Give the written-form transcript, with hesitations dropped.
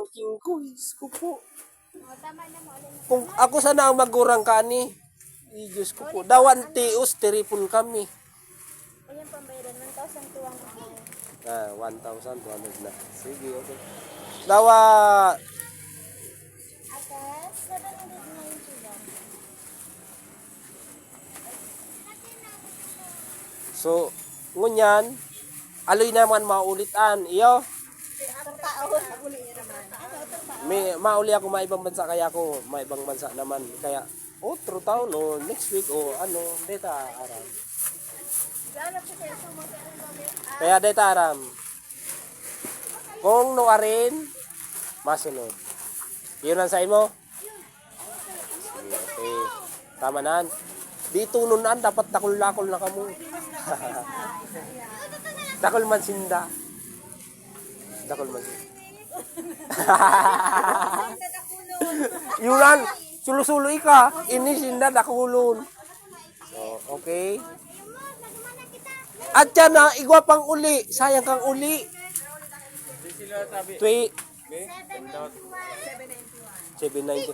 pamangking ko. Diyos ko po. O, tama na mo. Alin na. Kung ako sana ang magurang kani. Diyos ko po. Dawan tios, tiripon kami. Ayan pambayaran. 1,200. 1,200 na. Sige, okay. Dawa, Atas, 791. so, ngunyan, aloy naman maulitan. Iyo, Atong taon. Uli niya naman. may mauli ako maibang bansa kaya ako maibang bansa naman. Kaya, otro taon o next week o ano, data aram. Gano'n po kayo sumagkaroon namin. Kaya data aram. Kung no arin, masunod. Yun ang sa mo? Sige, okay. Tama na. Dito nunan, dapat takol-lakol na kamo. Takol man sinda. Takol man sinda. Yunan, sulo-sulo ka. Ini sinda dakulon. So, okay. At yan na, igwa pang uli. Sayang kang uli. 791. 790.